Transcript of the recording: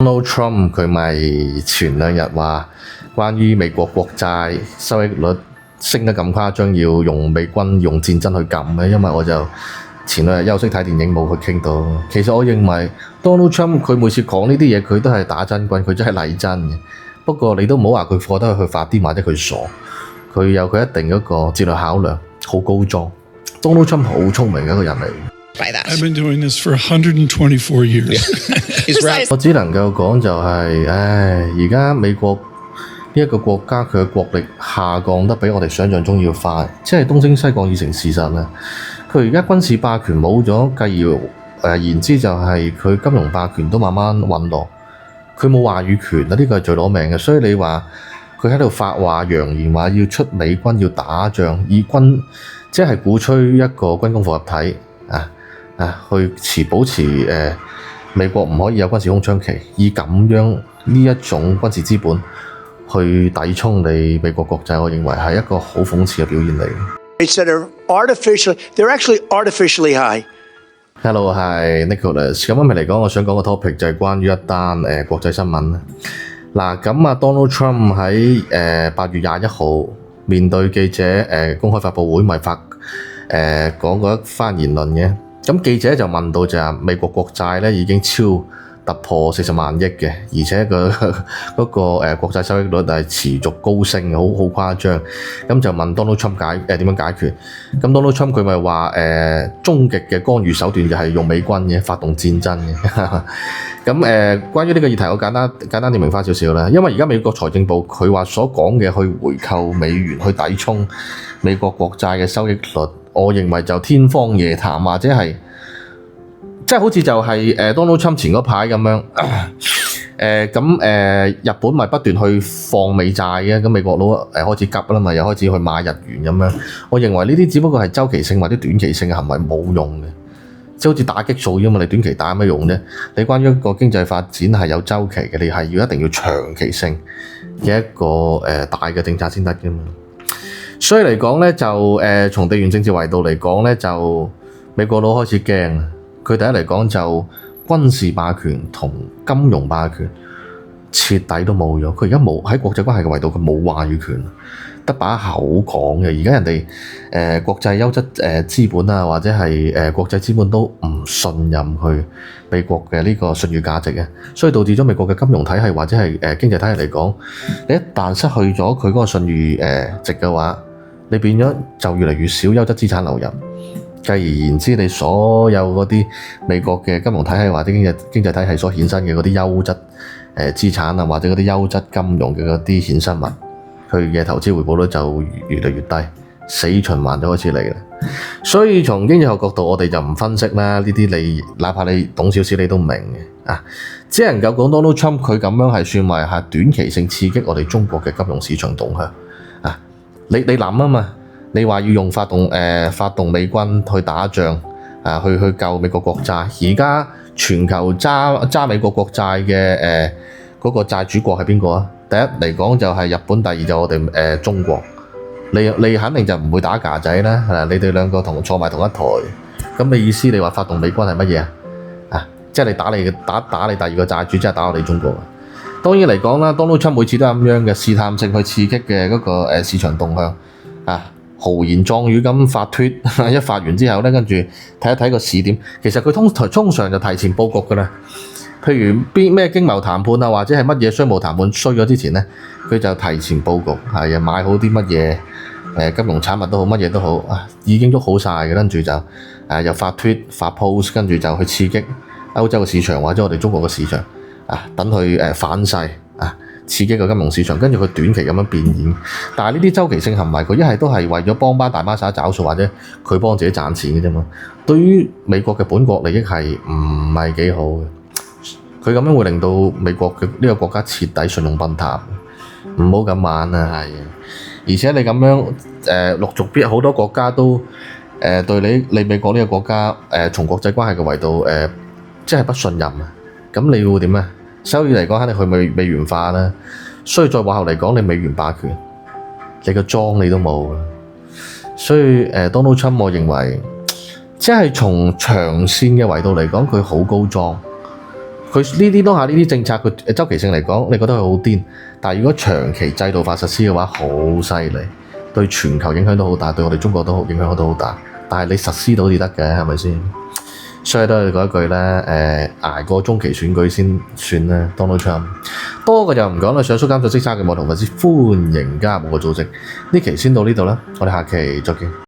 Donald Trump 佢咪前兩日話關於美國國債收益率升得咁誇張，要用美軍用戰爭去撳嘅，因為我就前兩日休息睇電影冇去傾到。其實我認為 Donald Trump 佢每次講呢啲嘢，佢都係打真軍，佢真係嚟真嘅。不過你都唔好話佢覺得佢發癲或者佢傻，佢有佢一定嗰個戰略考量，好高裝。Donald Trump 好聰明嘅一個人嚟。I've been doing this for 124 years. 我只能夠講就係，而家美國呢一個國家佢嘅國力下降得比我哋想象中要快，即係東升西降已成事實啦。佢而家軍事霸權冇咗，繼而言之就係佢金融霸權都慢慢隕落，佢冇話語權啦，呢個係最攞命嘅。所以你話佢喺度發話揚言話要出美軍要打仗，以軍即係鼓吹一個軍工複合體去保持美國唔可以有軍事空窗期，以咁樣呢一種軍事資本去抵衝你美國國債，我認為係一個好諷刺嘅表現嚟。They're actually artificially high. Hello， 係 Nicholas。咁今日嚟講，我想講個 topic 就係關於一單國際新聞。嗱，咁啊 Donald Trump 喺8月21號面對記者公開發佈會，咪講過一番言論嘅。咁記者就問到就係美國國債咧已經突破40萬億嘅，而且嗰個國債收益率係持續高升，好誇張。咁就問 Donald Trump 點樣解決？咁 Donald Trump 佢咪話終極嘅干預手段就係用美軍嘅發動戰爭嘅。咁關於呢個議題，我簡單點明翻少少啦。因為而家美國財政部佢話所講嘅去回購美元去抵衝美國國債嘅收益率，我認為就天方夜譚，或者係即係好似就係Donald Trump 前嗰排咁樣，日本咪不斷去放美債嘅，咁美國佬開始急啦嘛，又開始去買日元咁樣。我認為呢啲只不過係週期性或者短期性嘅行為，冇用嘅，即係好似打激素啫嘛。你短期打有咩用啫？你關於一個經濟發展係有週期嘅，你係一定要長期性嘅一個大嘅政策先得嘅嘛。所以嚟講咧，就從地緣政治維度嚟講咧，就美國佬開始驚。佢第一嚟講就軍事霸權同金融霸權徹底都冇咗。佢而家冇喺國際關係嘅維度，佢冇話語權，得把口講嘅。而家人哋國際優質資本啊，或者係國際資本都唔信任佢美國嘅呢個信譽價值嘅，所以導致咗美國嘅金融體系或者係經濟體系嚟講，你一旦失去咗佢嗰個信譽值嘅話，你變咗就越嚟越少優質資產流入。繼而言之，你所有嗰啲美國嘅金融體系或者經濟體系所衍生嘅嗰啲優質資產啊，或者嗰啲優質金融嘅嗰啲衍生物，佢嘅投資回報率就越嚟越低，死循環就開始嚟啦。所以從經濟學角度，我哋就唔分析啦。呢啲你哪怕你懂少少，你都明嘅啊。只能夠講 Donald Trump 佢咁樣係算為係短期性刺激我哋中國嘅金融市場動向啊。你諗啊嘛。你話要用發動美軍去打仗去救美國國債，而家全球揸美國國債嘅嗰個債主國係邊個啊？第一嚟講就係日本，第二就我哋中國。你肯定就唔會打架仔啦，你哋兩個坐埋同一台。咁你意思你話發動美軍係乜嘢啊？即係你打你第二個債主，即係打我哋中國。當然嚟講啦，Donald Trump 每次都係咁樣嘅試探性去刺激嘅嗰個市場動向啊。豪言壯語咁發tweet，一發完之後咧，跟住睇一睇個市點。其實佢通常就提前佈局㗎啦。譬如咩經貿談判啊，或者係乜嘢商務談判衰咗之前咧，佢就提前佈局，係買好啲乜嘢金融產物都好，乜嘢都好，已經都好晒嘅。跟住就又發 tweet 發 post，跟住就去刺激歐洲嘅市場或者我哋中國嘅市場等佢反噬刺激個金融市場，跟住佢短期咁樣變現。但係呢啲周期性行為，佢一係都係為咗幫班大孖沙找數，或者佢幫自己賺錢嘅啫嘛。對於美國嘅本國利益係唔係幾好嘅？佢咁樣會令到美國嘅呢個國家徹底信用崩塌。唔好咁玩啊！係，而且你咁樣陸續必好多國家都對你美國呢個國家從國際關係嘅維度即係不信任啊！咁你會點啊？收益嚟講，肯定去美元化啦。所以再往後嚟講，你美元霸權，你個莊你都冇。所以Donald Trump，我認為即係從長線嘅維度嚟講，佢好高莊。佢呢啲當下呢啲政策，佢周期性嚟講，你覺得佢好癲，但係如果長期制度化實施嘅話，好犀利，對全球影響都好大，對我哋中國都影響都好大。但係你實施到至得嘅，係咪先？所以都係嗰一句咧，捱過中期選舉先算啦。Donald Trump 多嘅就唔講啦。上述監察職責嘅網同粉絲歡迎加入我嘅組織。呢期先到呢度啦，我哋下期再見。